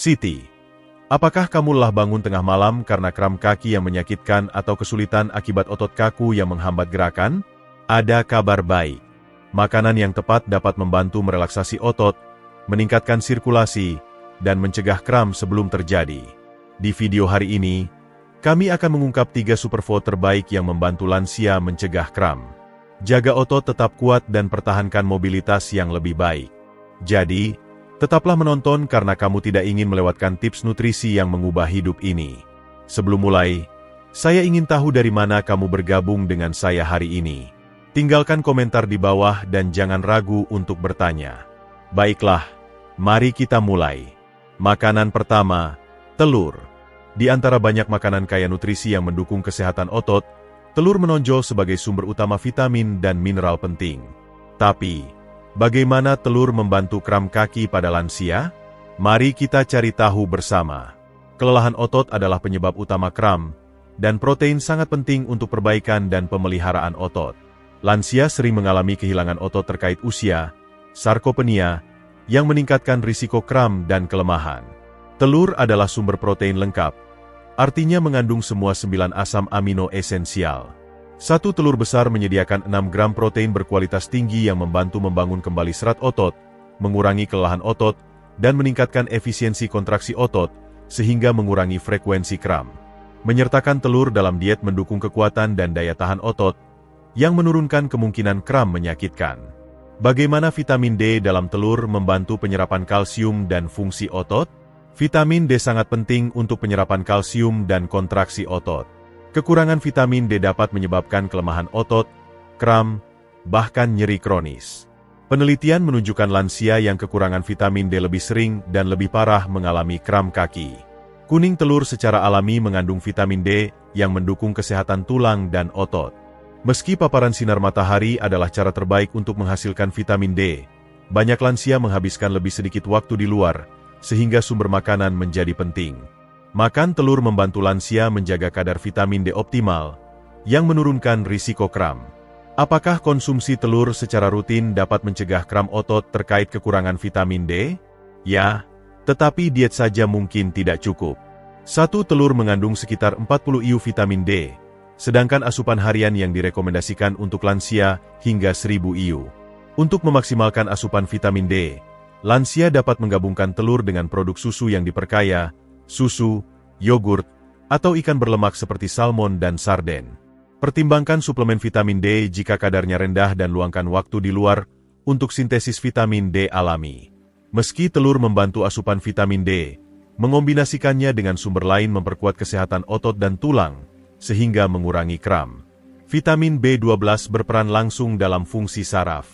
Siti, apakah kamu lelah bangun tengah malam karena kram kaki yang menyakitkan atau kesulitan akibat otot kaku yang menghambat gerakan? Ada kabar baik. Makanan yang tepat dapat membantu merelaksasi otot, meningkatkan sirkulasi, dan mencegah kram sebelum terjadi. Di video hari ini, kami akan mengungkap 3 superfood terbaik yang membantu lansia mencegah kram. Jaga otot tetap kuat dan pertahankan mobilitas yang lebih baik. Jadi, tetaplah menonton karena kamu tidak ingin melewatkan tips nutrisi yang mengubah hidup ini. Sebelum mulai, saya ingin tahu dari mana kamu bergabung dengan saya hari ini. Tinggalkan komentar di bawah dan jangan ragu untuk bertanya. Baiklah, mari kita mulai. Makanan pertama, telur. Di antara banyak makanan kaya nutrisi yang mendukung kesehatan otot, telur menonjol sebagai sumber utama vitamin dan mineral penting. Tapi, bagaimana telur membantu kram kaki pada lansia? Mari kita cari tahu bersama. Kelelahan otot adalah penyebab utama kram, dan protein sangat penting untuk perbaikan dan pemeliharaan otot. Lansia sering mengalami kehilangan otot terkait usia, sarkopenia, yang meningkatkan risiko kram dan kelemahan. Telur adalah sumber protein lengkap, artinya mengandung semua 9 asam amino esensial. Satu telur besar menyediakan 6 gram protein berkualitas tinggi yang membantu membangun kembali serat otot, mengurangi kelelahan otot, dan meningkatkan efisiensi kontraksi otot, sehingga mengurangi frekuensi kram. Menyertakan telur dalam diet mendukung kekuatan dan daya tahan otot, yang menurunkan kemungkinan kram menyakitkan. Bagaimana vitamin D dalam telur membantu penyerapan kalsium dan fungsi otot? Vitamin D sangat penting untuk penyerapan kalsium dan kontraksi otot. Kekurangan vitamin D dapat menyebabkan kelemahan otot, kram, bahkan nyeri kronis. Penelitian menunjukkan lansia yang kekurangan vitamin D lebih sering dan lebih parah mengalami kram kaki. Kuning telur secara alami mengandung vitamin D yang mendukung kesehatan tulang dan otot. Meski paparan sinar matahari adalah cara terbaik untuk menghasilkan vitamin D, banyak lansia menghabiskan lebih sedikit waktu di luar, sehingga sumber makanan menjadi penting. Makan telur membantu lansia menjaga kadar vitamin D optimal, yang menurunkan risiko kram. Apakah konsumsi telur secara rutin dapat mencegah kram otot terkait kekurangan vitamin D? Ya, tetapi diet saja mungkin tidak cukup. Satu telur mengandung sekitar 40 IU vitamin D, sedangkan asupan harian yang direkomendasikan untuk lansia hingga 1000 IU. Untuk memaksimalkan asupan vitamin D, lansia dapat menggabungkan telur dengan produk susu yang diperkaya, susu, yogurt, atau ikan berlemak seperti salmon dan sarden. Pertimbangkan suplemen vitamin D jika kadarnya rendah dan luangkan waktu di luar untuk sintesis vitamin D alami. Meski telur membantu asupan vitamin D, mengombinasikannya dengan sumber lain memperkuat kesehatan otot dan tulang, sehingga mengurangi kram. Vitamin B12 berperan langsung dalam fungsi saraf.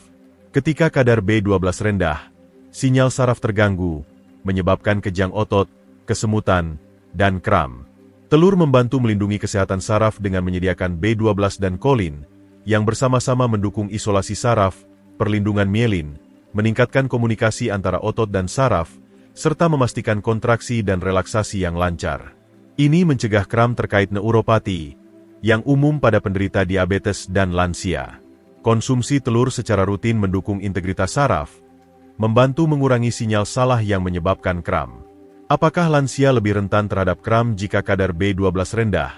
Ketika kadar B12 rendah, sinyal saraf terganggu, menyebabkan kejang otot, kesemutan, dan kram. Telur membantu melindungi kesehatan saraf dengan menyediakan B12 dan kolin, yang bersama-sama mendukung isolasi saraf, perlindungan mielin, meningkatkan komunikasi antara otot dan saraf, serta memastikan kontraksi dan relaksasi yang lancar. Ini mencegah kram terkait neuropati, yang umum pada penderita diabetes dan lansia. Konsumsi telur secara rutin mendukung integritas saraf, membantu mengurangi sinyal salah yang menyebabkan kram. Apakah lansia lebih rentan terhadap kram jika kadar B12 rendah?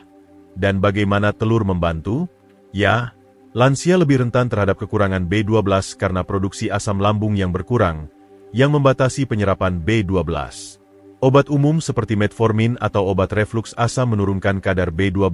Dan bagaimana telur membantu? Ya, lansia lebih rentan terhadap kekurangan B12 karena produksi asam lambung yang berkurang, yang membatasi penyerapan B12. Obat umum seperti metformin atau obat refluks asam menurunkan kadar B12.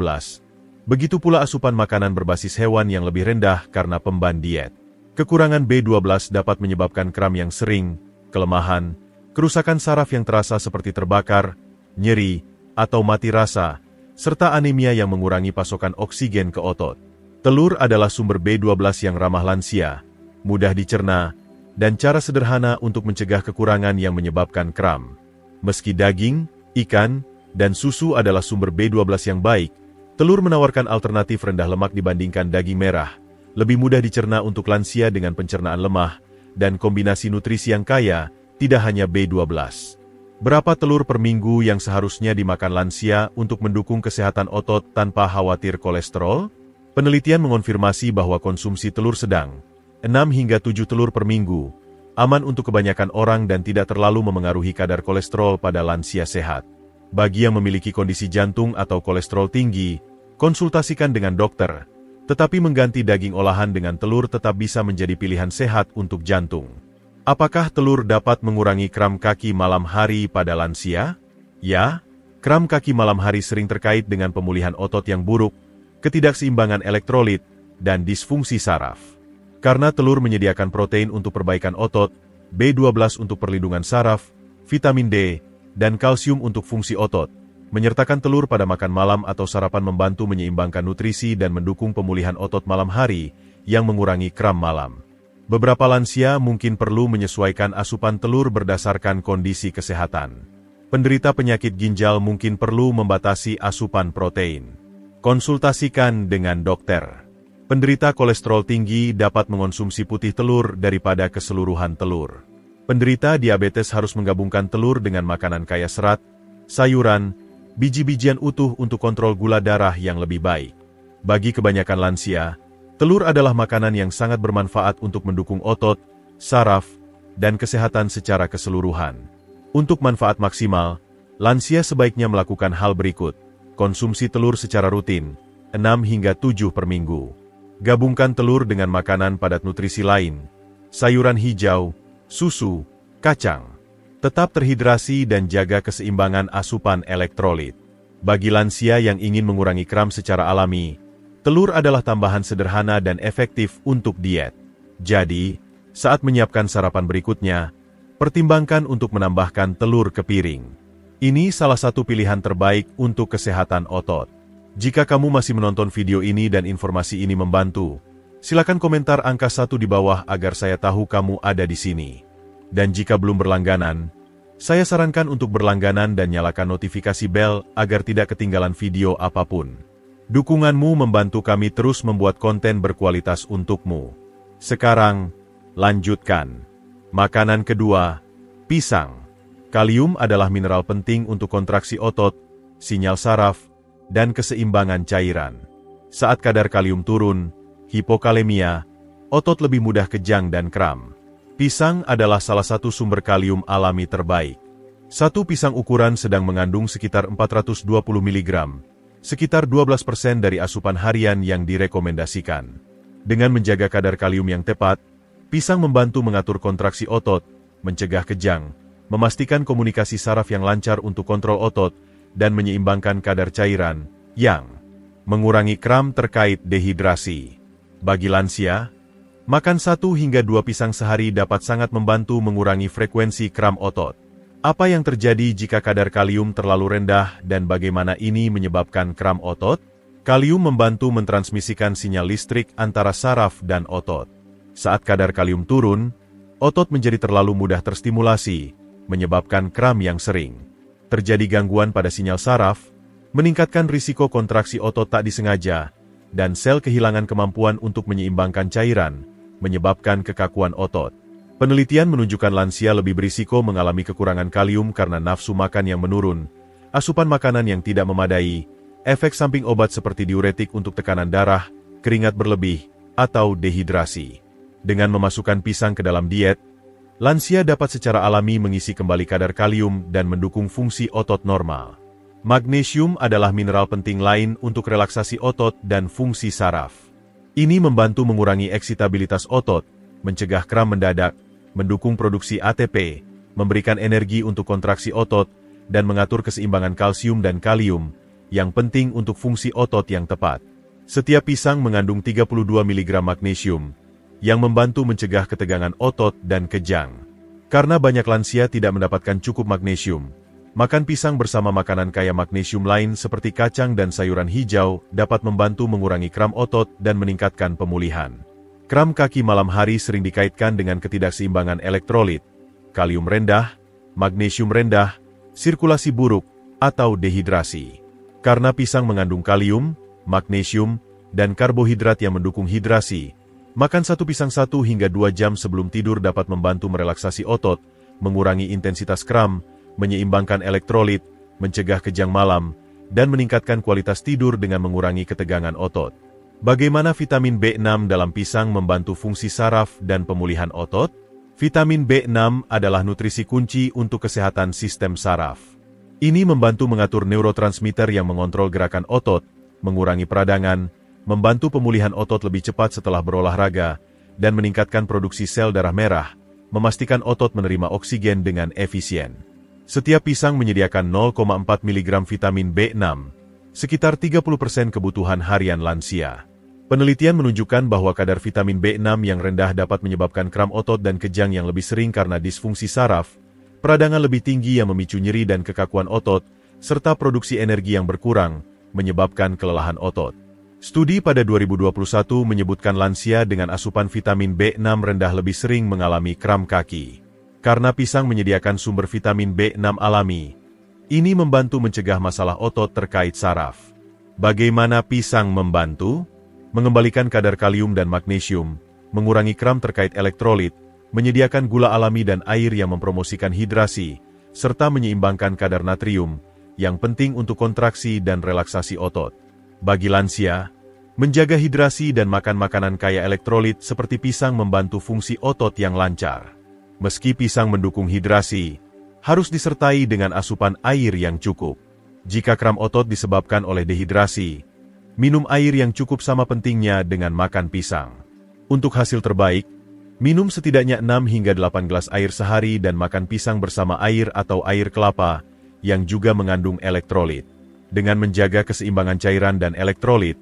Begitu pula asupan makanan berbasis hewan yang lebih rendah karena pemban diet. Kekurangan B12 dapat menyebabkan kram yang sering, kelemahan, kerusakan saraf yang terasa seperti terbakar, nyeri, atau mati rasa, serta anemia yang mengurangi pasokan oksigen ke otot. Telur adalah sumber B12 yang ramah lansia, mudah dicerna, dan cara sederhana untuk mencegah kekurangan yang menyebabkan kram. Meski daging, ikan, dan susu adalah sumber B12 yang baik, telur menawarkan alternatif rendah lemak dibandingkan daging merah, lebih mudah dicerna untuk lansia dengan pencernaan lemah, dan kombinasi nutrisi yang kaya, tidak hanya B12. Berapa telur per minggu yang seharusnya dimakan lansia untuk mendukung kesehatan otot tanpa khawatir kolesterol? Penelitian mengonfirmasi bahwa konsumsi telur sedang, 6 hingga 7 telur per minggu, aman untuk kebanyakan orang dan tidak terlalu memengaruhi kadar kolesterol pada lansia sehat. Bagi yang memiliki kondisi jantung atau kolesterol tinggi, konsultasikan dengan dokter. Tetapi mengganti daging olahan dengan telur tetap bisa menjadi pilihan sehat untuk jantung. Apakah telur dapat mengurangi kram kaki malam hari pada lansia? Ya, kram kaki malam hari sering terkait dengan pemulihan otot yang buruk, ketidakseimbangan elektrolit, dan disfungsi saraf. Karena telur menyediakan protein untuk perbaikan otot, B12 untuk perlindungan saraf, vitamin D, dan kalsium untuk fungsi otot. Menyertakan telur pada makan malam atau sarapan membantu menyeimbangkan nutrisi dan mendukung pemulihan otot malam hari yang mengurangi kram malam. Beberapa lansia mungkin perlu menyesuaikan asupan telur berdasarkan kondisi kesehatan. Penderita penyakit ginjal mungkin perlu membatasi asupan protein. Konsultasikan dengan dokter. Penderita kolesterol tinggi dapat mengonsumsi putih telur daripada keseluruhan telur. Penderita diabetes harus menggabungkan telur dengan makanan kaya serat, sayuran, biji-bijian utuh untuk kontrol gula darah yang lebih baik. Bagi kebanyakan lansia, telur adalah makanan yang sangat bermanfaat untuk mendukung otot, saraf, dan kesehatan secara keseluruhan. Untuk manfaat maksimal, lansia sebaiknya melakukan hal berikut. Konsumsi telur secara rutin, 6 hingga 7 per minggu. Gabungkan telur dengan makanan padat nutrisi lain, sayuran hijau, susu, kacang. Tetap terhidrasi dan jaga keseimbangan asupan elektrolit. Bagi lansia yang ingin mengurangi kram secara alami, telur adalah tambahan sederhana dan efektif untuk diet. Jadi, saat menyiapkan sarapan berikutnya, pertimbangkan untuk menambahkan telur ke piring. Ini salah satu pilihan terbaik untuk kesehatan otot. Jika kamu masih menonton video ini dan informasi ini membantu, silakan komentar angka 1 di bawah agar saya tahu kamu ada di sini. Dan jika belum berlangganan, saya sarankan untuk berlangganan dan nyalakan notifikasi bel agar tidak ketinggalan video apapun. Dukunganmu membantu kami terus membuat konten berkualitas untukmu. Sekarang, lanjutkan. Makanan kedua, pisang. Kalium adalah mineral penting untuk kontraksi otot, sinyal saraf, dan keseimbangan cairan. Saat kadar kalium turun, hipokalemia, otot lebih mudah kejang dan kram. Pisang adalah salah satu sumber kalium alami terbaik. Satu pisang ukuran sedang mengandung sekitar 420 mg, sekitar 12% dari asupan harian yang direkomendasikan. Dengan menjaga kadar kalium yang tepat, pisang membantu mengatur kontraksi otot, mencegah kejang, memastikan komunikasi saraf yang lancar untuk kontrol otot, dan menyeimbangkan kadar cairan, yang mengurangi kram terkait dehidrasi. Bagi lansia, makan 1 hingga 2 pisang sehari dapat sangat membantu mengurangi frekuensi kram otot. Apa yang terjadi jika kadar kalium terlalu rendah dan bagaimana ini menyebabkan kram otot? Kalium membantu mentransmisikan sinyal listrik antara saraf dan otot. Saat kadar kalium turun, otot menjadi terlalu mudah terstimulasi, menyebabkan kram yang sering. Terjadi gangguan pada sinyal saraf, meningkatkan risiko kontraksi otot tak disengaja, dan sel kehilangan kemampuan untuk menyeimbangkan cairan, menyebabkan kekakuan otot. Penelitian menunjukkan lansia lebih berisiko mengalami kekurangan kalium karena nafsu makan yang menurun, asupan makanan yang tidak memadai, efek samping obat seperti diuretik untuk tekanan darah, keringat berlebih, atau dehidrasi. Dengan memasukkan pisang ke dalam diet, lansia dapat secara alami mengisi kembali kadar kalium dan mendukung fungsi otot normal. Magnesium adalah mineral penting lain untuk relaksasi otot dan fungsi saraf. Ini membantu mengurangi eksitabilitas otot, mencegah kram mendadak, mendukung produksi ATP, memberikan energi untuk kontraksi otot, dan mengatur keseimbangan kalsium dan kalium, yang penting untuk fungsi otot yang tepat. Setiap pisang mengandung 32 mg magnesium, yang membantu mencegah ketegangan otot dan kejang. Karena banyak lansia tidak mendapatkan cukup magnesium, makan pisang bersama makanan kaya magnesium lain seperti kacang dan sayuran hijau dapat membantu mengurangi kram otot dan meningkatkan pemulihan. Kram kaki malam hari sering dikaitkan dengan ketidakseimbangan elektrolit, kalium rendah, magnesium rendah, sirkulasi buruk, atau dehidrasi. Karena pisang mengandung kalium, magnesium, dan karbohidrat yang mendukung hidrasi, makan 1 pisang 1 hingga 2 jam sebelum tidur dapat membantu merelaksasi otot, mengurangi intensitas kram, menyeimbangkan elektrolit, mencegah kejang malam, dan meningkatkan kualitas tidur dengan mengurangi ketegangan otot. Bagaimana vitamin B6 dalam pisang membantu fungsi saraf dan pemulihan otot? Vitamin B6 adalah nutrisi kunci untuk kesehatan sistem saraf. Ini membantu mengatur neurotransmitter yang mengontrol gerakan otot, mengurangi peradangan, membantu pemulihan otot lebih cepat setelah berolahraga, dan meningkatkan produksi sel darah merah, memastikan otot menerima oksigen dengan efisien. Setiap pisang menyediakan 0,4 mg vitamin B6, sekitar 30% kebutuhan harian lansia. Penelitian menunjukkan bahwa kadar vitamin B6 yang rendah dapat menyebabkan kram otot dan kejang yang lebih sering karena disfungsi saraf, peradangan lebih tinggi yang memicu nyeri dan kekakuan otot, serta produksi energi yang berkurang, menyebabkan kelelahan otot. Studi pada 2021 menyebutkan lansia dengan asupan vitamin B6 rendah lebih sering mengalami kram kaki. Karena pisang menyediakan sumber vitamin B6 alami, ini membantu mencegah masalah otot terkait saraf. Bagaimana pisang membantu? Mengembalikan kadar kalium dan magnesium, mengurangi kram terkait elektrolit, menyediakan gula alami dan air yang mempromosikan hidrasi, serta menyeimbangkan kadar natrium, yang penting untuk kontraksi dan relaksasi otot. Bagi lansia, menjaga hidrasi dan makan makanan kaya elektrolit seperti pisang membantu fungsi otot yang lancar. Meski pisang mendukung hidrasi, harus disertai dengan asupan air yang cukup. Jika kram otot disebabkan oleh dehidrasi, minum air yang cukup sama pentingnya dengan makan pisang. Untuk hasil terbaik, minum setidaknya 6 hingga 8 gelas air sehari dan makan pisang bersama air atau air kelapa, yang juga mengandung elektrolit. Dengan menjaga keseimbangan cairan dan elektrolit,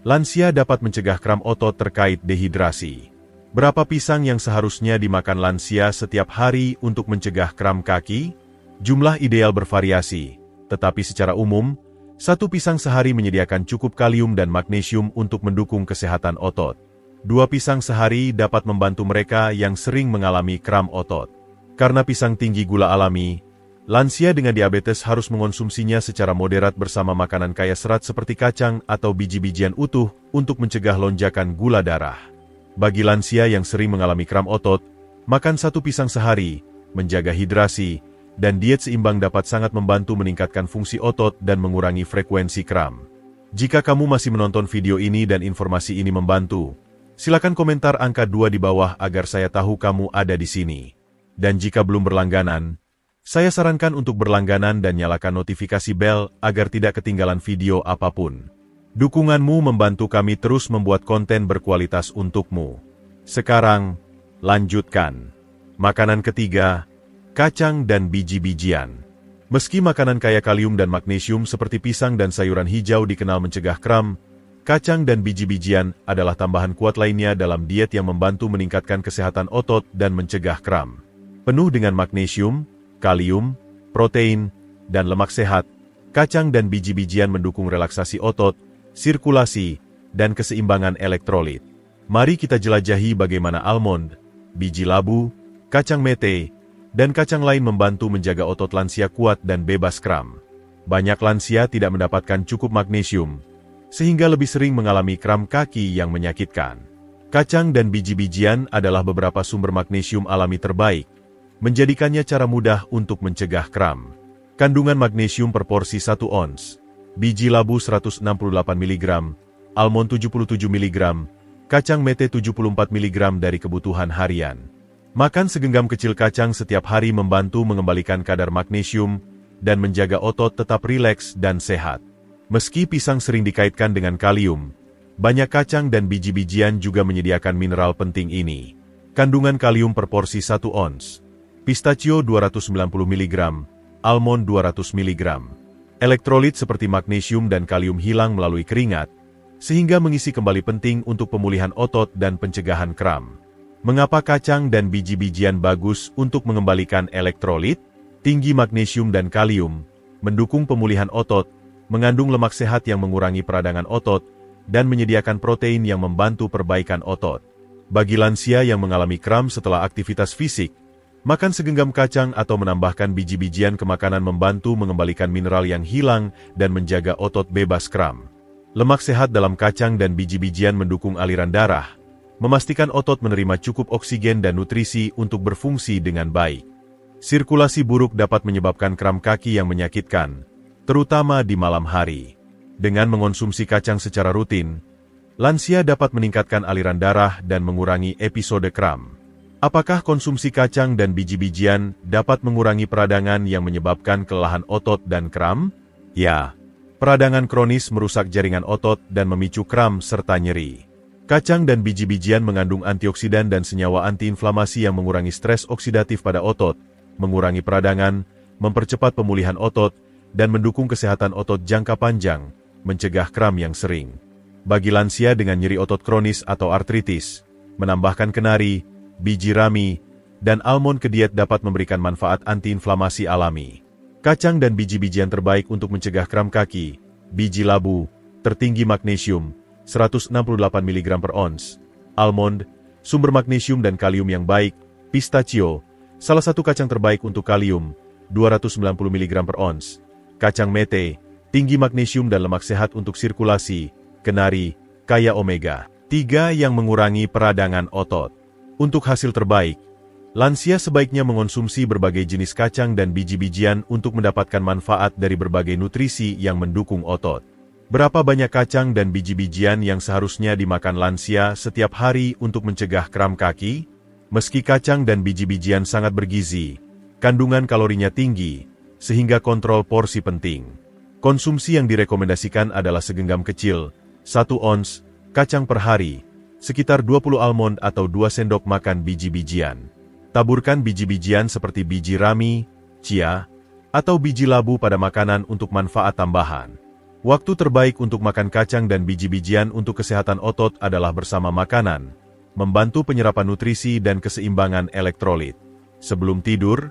lansia dapat mencegah kram otot terkait dehidrasi. Berapa pisang yang seharusnya dimakan lansia setiap hari untuk mencegah kram kaki? Jumlah ideal bervariasi, tetapi secara umum, 1 pisang sehari menyediakan cukup kalium dan magnesium untuk mendukung kesehatan otot. 2 pisang sehari dapat membantu mereka yang sering mengalami kram otot. Karena pisang tinggi gula alami, lansia dengan diabetes harus mengonsumsinya secara moderat bersama makanan kaya serat seperti kacang atau biji-bijian utuh untuk mencegah lonjakan gula darah. Bagi lansia yang sering mengalami kram otot, makan 1 pisang sehari, menjaga hidrasi, dan diet seimbang dapat sangat membantu meningkatkan fungsi otot dan mengurangi frekuensi kram. Jika kamu masih menonton video ini dan informasi ini membantu, silakan komentar angka 2 di bawah agar saya tahu kamu ada di sini. Dan jika belum berlangganan, saya sarankan untuk berlangganan dan nyalakan notifikasi bel agar tidak ketinggalan video apapun. Dukunganmu membantu kami terus membuat konten berkualitas untukmu. Sekarang, lanjutkan. Makanan ketiga, kacang dan biji-bijian. Meski makanan kaya kalium dan magnesium seperti pisang dan sayuran hijau dikenal mencegah kram, kacang dan biji-bijian adalah tambahan kuat lainnya dalam diet yang membantu meningkatkan kesehatan otot dan mencegah kram. Penuh dengan magnesium, kalium, protein, dan lemak sehat, kacang dan biji-bijian mendukung relaksasi otot, sirkulasi, dan keseimbangan elektrolit. Mari kita jelajahi bagaimana almond, biji labu, kacang mete, dan kacang lain membantu menjaga otot lansia kuat dan bebas kram. Banyak lansia tidak mendapatkan cukup magnesium, sehingga lebih sering mengalami kram kaki yang menyakitkan. Kacang dan biji-bijian adalah beberapa sumber magnesium alami terbaik, menjadikannya cara mudah untuk mencegah kram. Kandungan magnesium per porsi 1 ons, biji labu 168 mg, almond 77 mg, kacang mete 74 mg dari kebutuhan harian. Makan segenggam kecil kacang setiap hari membantu mengembalikan kadar magnesium dan menjaga otot tetap rileks dan sehat. Meski pisang sering dikaitkan dengan kalium, banyak kacang dan biji-bijian juga menyediakan mineral penting ini. Kandungan kalium per porsi 1 ons, pistachio 290 mg, almond 200 mg. Elektrolit seperti magnesium dan kalium hilang melalui keringat, sehingga mengisi kembali penting untuk pemulihan otot dan pencegahan kram. Mengapa kacang dan biji-bijian bagus untuk mengembalikan elektrolit? Tinggi magnesium dan kalium, mendukung pemulihan otot, mengandung lemak sehat yang mengurangi peradangan otot, dan menyediakan protein yang membantu perbaikan otot. Bagi lansia yang mengalami kram setelah aktivitas fisik, makan segenggam kacang atau menambahkan biji-bijian ke makanan membantu mengembalikan mineral yang hilang dan menjaga otot bebas kram. Lemak sehat dalam kacang dan biji-bijian mendukung aliran darah, memastikan otot menerima cukup oksigen dan nutrisi untuk berfungsi dengan baik. Sirkulasi buruk dapat menyebabkan kram kaki yang menyakitkan, terutama di malam hari. Dengan mengonsumsi kacang secara rutin, lansia dapat meningkatkan aliran darah dan mengurangi episode kram. Apakah konsumsi kacang dan biji-bijian dapat mengurangi peradangan yang menyebabkan kelelahan otot dan kram? Ya, peradangan kronis merusak jaringan otot dan memicu kram serta nyeri. Kacang dan biji-bijian mengandung antioksidan dan senyawa antiinflamasi yang mengurangi stres oksidatif pada otot, mengurangi peradangan, mempercepat pemulihan otot, dan mendukung kesehatan otot jangka panjang, mencegah kram yang sering. Bagi lansia dengan nyeri otot kronis atau artritis, menambahkan kenari, biji rami, dan almond ke diet dapat memberikan manfaat antiinflamasi alami. Kacang dan biji-bijian terbaik untuk mencegah kram kaki, biji labu, tertinggi magnesium, 168 mg per ons, almond, sumber magnesium dan kalium yang baik, pistachio, salah satu kacang terbaik untuk kalium, 290 mg per ons, kacang mete, tinggi magnesium dan lemak sehat untuk sirkulasi, kenari, kaya omega 3 yang mengurangi peradangan otot. Untuk hasil terbaik, lansia sebaiknya mengonsumsi berbagai jenis kacang dan biji-bijian untuk mendapatkan manfaat dari berbagai nutrisi yang mendukung otot. Berapa banyak kacang dan biji-bijian yang seharusnya dimakan lansia setiap hari untuk mencegah kram kaki? Meski kacang dan biji-bijian sangat bergizi, kandungan kalorinya tinggi, sehingga kontrol porsi penting. Konsumsi yang direkomendasikan adalah segenggam kecil, 1 ons, kacang per hari, sekitar 20 almond atau 2 sendok makan biji-bijian. Taburkan biji-bijian seperti biji rami, chia, atau biji labu pada makanan untuk manfaat tambahan. Waktu terbaik untuk makan kacang dan biji-bijian untuk kesehatan otot adalah bersama makanan, membantu penyerapan nutrisi dan keseimbangan elektrolit. Sebelum tidur,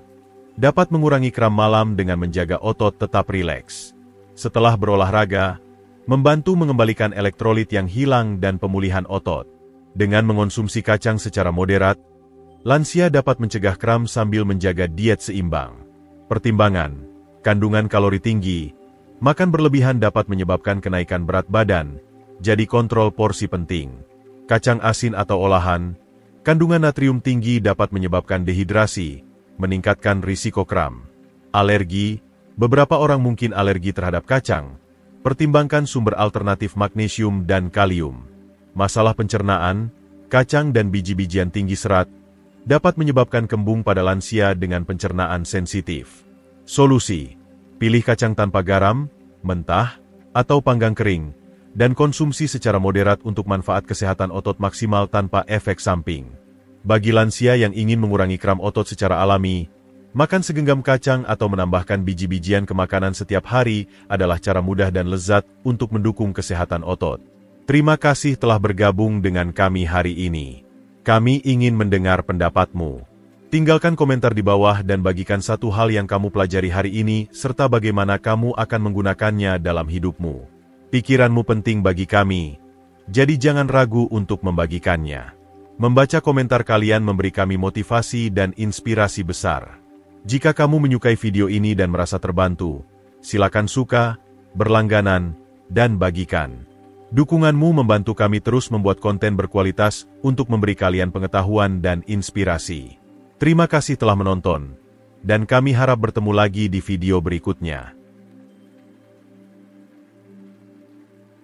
dapat mengurangi kram malam dengan menjaga otot tetap rileks. Setelah berolahraga, membantu mengembalikan elektrolit yang hilang dan pemulihan otot. Dengan mengonsumsi kacang secara moderat, lansia dapat mencegah kram sambil menjaga diet seimbang. Pertimbangan, kandungan kalori tinggi, makan berlebihan dapat menyebabkan kenaikan berat badan, jadi kontrol porsi penting. Kacang asin atau olahan, kandungan natrium tinggi dapat menyebabkan dehidrasi, meningkatkan risiko kram. Alergi, beberapa orang mungkin alergi terhadap kacang. Pertimbangkan sumber alternatif magnesium dan kalium. Masalah pencernaan, kacang dan biji-bijian tinggi serat, dapat menyebabkan kembung pada lansia dengan pencernaan sensitif. Solusi: pilih kacang tanpa garam, mentah, atau panggang kering, dan konsumsi secara moderat untuk manfaat kesehatan otot maksimal tanpa efek samping. Bagi lansia yang ingin mengurangi kram otot secara alami, makan segenggam kacang atau menambahkan biji-bijian ke makanan setiap hari adalah cara mudah dan lezat untuk mendukung kesehatan otot. Terima kasih telah bergabung dengan kami hari ini. Kami ingin mendengar pendapatmu. Tinggalkan komentar di bawah dan bagikan satu hal yang kamu pelajari hari ini serta bagaimana kamu akan menggunakannya dalam hidupmu. Pikiranmu penting bagi kami, jadi jangan ragu untuk membagikannya. Membaca komentar kalian memberi kami motivasi dan inspirasi besar. Jika kamu menyukai video ini dan merasa terbantu, silakan suka, berlangganan, dan bagikan. Dukunganmu membantu kami terus membuat konten berkualitas untuk memberi kalian pengetahuan dan inspirasi. Terima kasih telah menonton, dan kami harap bertemu lagi di video berikutnya.